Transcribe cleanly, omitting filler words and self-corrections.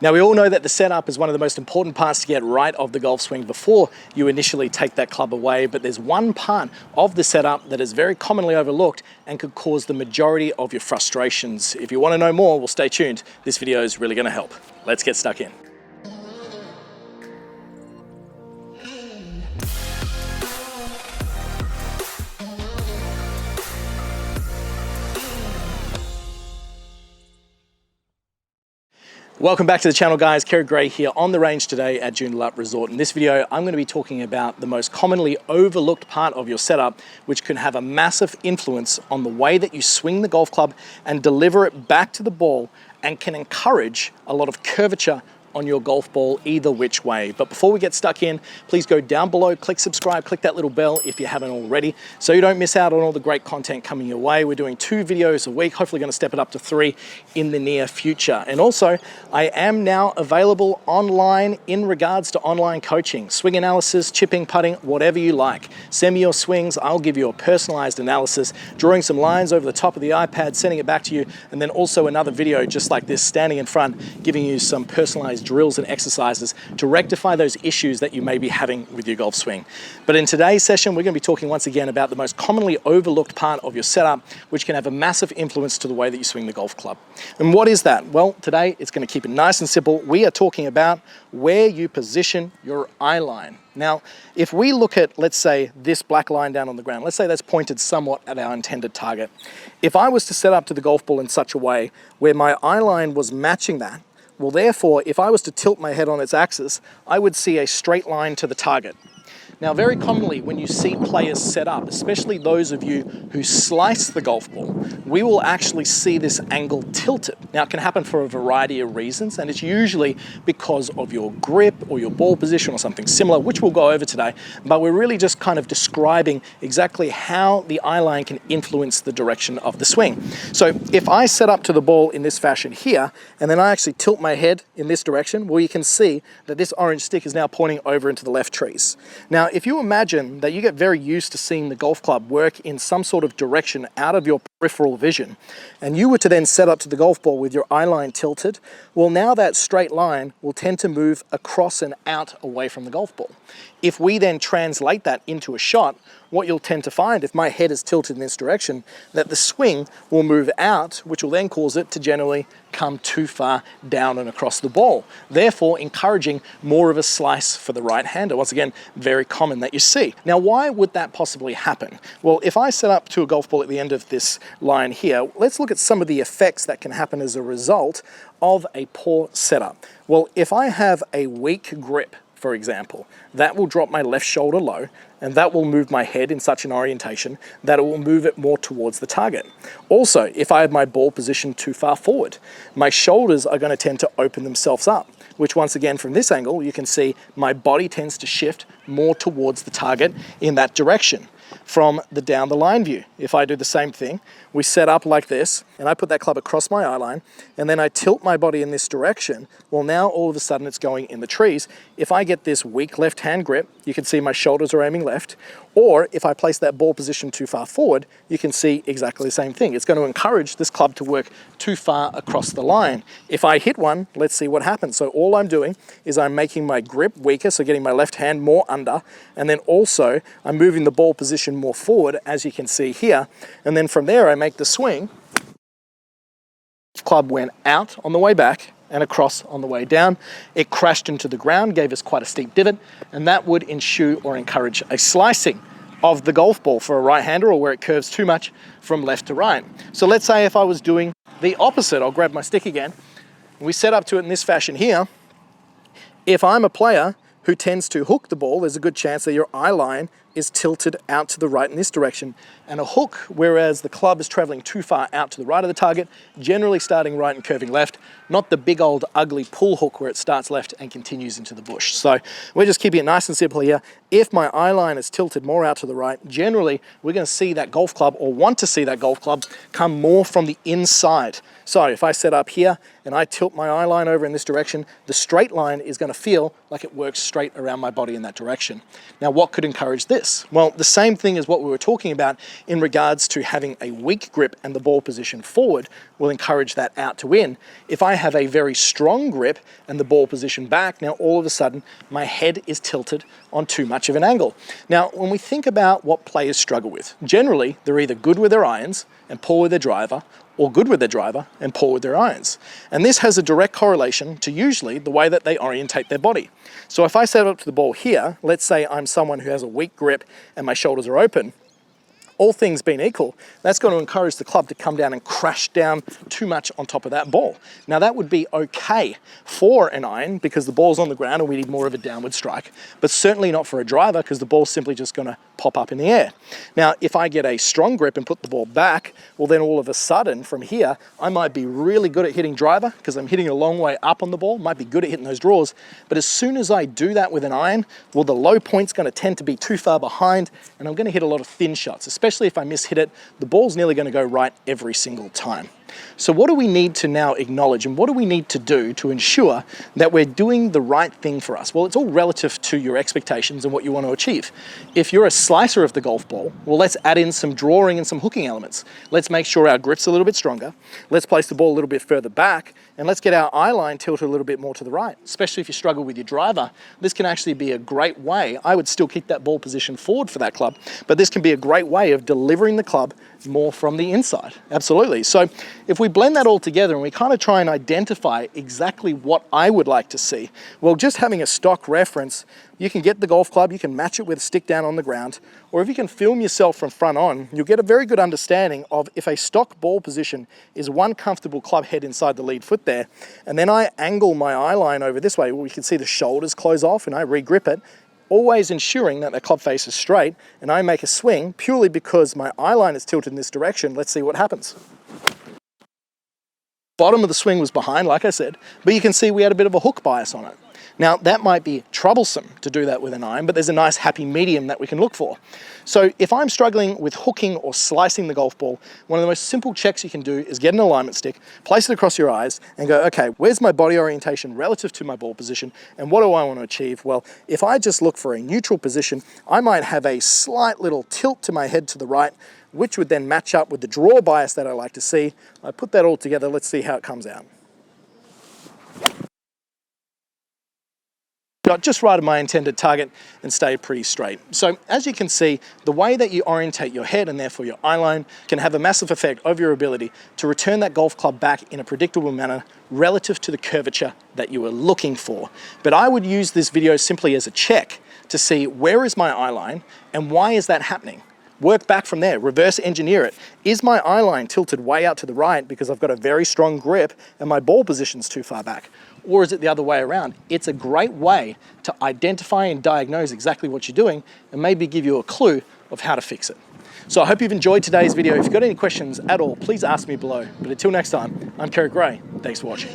Now, we all know that the setup is one of the most important parts to get right of the golf swing before you initially take that club away, but there's one part of the setup that is very commonly overlooked and could cause the majority of your frustrations. If you want to know more, well, stay tuned. This video is really going to help. Let's get stuck in. Welcome back to the channel, guys. Kerry Gray here on the range today at Joondalup Resort. In this video, I'm going to be talking about the most commonly overlooked part of your setup, which can have a massive influence on the way that you swing the golf club and deliver it back to the ball, and can encourage a lot of curvature on your golf ball either which way. But before we get stuck in, please go down below, click subscribe, click that little bell if you haven't already, so you don't miss out on all the great content coming your way. We're doing 2 videos a week, hopefully going to step it up to 3 in the near future. And also, I am now available online in regards to online coaching, swing analysis, chipping, putting, whatever you like. Send me your swings, I'll give you a personalized analysis, drawing some lines over the top of the iPad, sending it back to you, and then also another video just like this, standing in front, giving you some personalized drills and exercises to rectify those issues that you may be having with your golf swing. But in today's session, we're going to be talking once again about the most commonly overlooked part of your setup, which can have a massive influence to the way that you swing the golf club. And what is that? Well, today it's going to keep it nice and simple. We are talking about where you position your eye line. Now, if we look at, let's say, this black line down on the ground, let's say that's pointed somewhat at our intended target. If I was to set up to the golf ball in such a way where my eye line was matching that, well, therefore, if I was to tilt my head on its axis, I would see a straight line to the target. Now, very commonly when you see players set up, especially those of you who slice the golf ball, we will actually see this angle tilted. Now, it can happen for a variety of reasons, and it's usually because of your grip or your ball position or something similar, which we'll go over today. But we're really just kind of describing exactly how the eye line can influence the direction of the swing. So if I set up to the ball in this fashion here, and then I actually tilt my head in this direction, well, you can see that this orange stick is now pointing over into the left trees. Now, if you imagine that you get very used to seeing the golf club work in some sort of direction out of your peripheral vision, and you were to then set up to the golf ball with your eye line tilted, well, now that straight line will tend to move across and out away from the golf ball. If we then translate that into a shot, what you'll tend to find, if my head is tilted in this direction, that the swing will move out, which will then cause it to generally come too far down and across the ball, therefore encouraging more of a slice for the right-hander. Once again, very common that you see. Now, why would that possibly happen? Well, if I set up to a golf ball at the end of this line here, let's look at some of the effects that can happen as a result of a poor setup. Well, if I have a weak grip, for example, that will drop my left shoulder low, and that will move my head in such an orientation that it will move it more towards the target. Also, if I have my ball positioned too far forward, my shoulders are going to tend to open themselves up, which once again from this angle, you can see my body tends to shift more towards the target in that direction. From the down the line view, if I do the same thing, we set up like this, and I put that club across my eye line, and then I tilt my body in this direction, well, now all of a sudden it's going in the trees. If I get this weak left hand grip, you can see my shoulders are aiming left, or if I place that ball position too far forward, you can see exactly the same thing. It's going to encourage this club to work too far across the line. If I hit one, let's see what happens. So all I'm doing is I'm making my grip weaker, so getting my left hand more under, and then also I'm moving the ball position more forward, as you can see here, and then from there I make the swing. Club went out on the way back and across on the way down. It crashed into the ground, gave us quite a steep divot, and that would ensue or encourage a slicing of the golf ball for a right-hander, or where it curves too much from left to right. So let's say if I was doing the opposite, I'll grab my stick again, we set up to it in this fashion here. If I'm a player who tends to hook the ball, there's a good chance that your eye line is tilted out to the right in this direction. And a hook, whereas the club is traveling too far out to the right of the target, generally starting right and curving left, not the big old ugly pull hook where it starts left and continues into the bush. So we're just keeping it nice and simple here. If my eye line is tilted more out to the right, generally we're going to see that golf club, or want to see that golf club, come more from the inside. So if I set up here and I tilt my eye line over in this direction, the straight line is going to feel like it works straight around my body in that direction. Now, what could encourage this? this? Well, the same thing as what we were talking about in regards to having a weak grip and the ball position forward will encourage that out to in. If I have a very strong grip and the ball position back, now all of a sudden my head is tilted on too much of an angle. Now, when we think about what players struggle with, generally they're either good with their irons and poor with their driver, or good with their driver and poor with their irons. And this has a direct correlation to usually the way that they orientate their body. So if I set up to the ball here, let's say I'm someone who has a weak grip and my shoulders are open, all things being equal, that's going to encourage the club to come down and crash down too much on top of that ball. Now that would be okay for an iron because the ball's on the ground and we need more of a downward strike, but certainly not for a driver because the ball's simply just going to pop up in the air. Now, if I get a strong grip and put the ball back, well then all of a sudden from here, I might be really good at hitting driver because I'm hitting a long way up on the ball, might be good at hitting those draws, but as soon as I do that with an iron, well the low point's going to tend to be too far behind and I'm going to hit a lot of thin shots, especially if I mishit it, the ball's nearly going to go right every single time. So what do we need to now acknowledge and what do we need to do to ensure that we're doing the right thing for us? Well, it's all relative to your expectations and what you want to achieve. If you're a slicer of the golf ball, well, let's add in some drawing and some hooking elements. Let's make sure our grip's a little bit stronger. Let's place the ball a little bit further back and let's get our eye line tilted a little bit more to the right. Especially if you struggle with your driver, this can actually be a great way. I would still keep that ball position forward for that club, but this can be a great way of delivering the club more from the inside. Absolutely. So if we blend that all together and we kind of try and identify exactly what I would like to see, well, just having a stock reference, you can get the golf club, you can match it with a stick down on the ground, or if you can film yourself from front on, you'll get a very good understanding of if a stock ball position is one comfortable club head inside the lead foot there, and then I angle my eye line over this way, well, you can see the shoulders close off and I re-grip it, always ensuring that the club face is straight, and I make a swing purely because my eye line is tilted in this direction. Let's see what happens. Bottom of the swing was behind, like I said, but you can see we had a bit of a hook bias on it. Now, that might be troublesome to do that with an iron, but there's a nice happy medium that we can look for. So if I'm struggling with hooking or slicing the golf ball, one of the most simple checks you can do is get an alignment stick, place it across your eyes and go, okay, where's my body orientation relative to my ball position and what do I want to achieve? Well, if I just look for a neutral position, I might have a slight little tilt to my head to the right, which would then match up with the draw bias that I like to see. I put that all together, let's see how it comes out. Got just right of my intended target and stayed pretty straight. So as you can see, the way that you orientate your head and therefore your eye line can have a massive effect over your ability to return that golf club back in a predictable manner relative to the curvature that you were looking for. But I would use this video simply as a check to see where is my eye line and why is that happening? Work back from there, reverse engineer it. Is my eye line tilted way out to the right because I've got a very strong grip and my ball position's too far back? Or is it the other way around? It's a great way to identify and diagnose exactly what you're doing and maybe give you a clue of how to fix it. So I hope you've enjoyed today's video. If you've got any questions at all, please ask me below. But until next time, I'm Kerry Gray. Thanks for watching.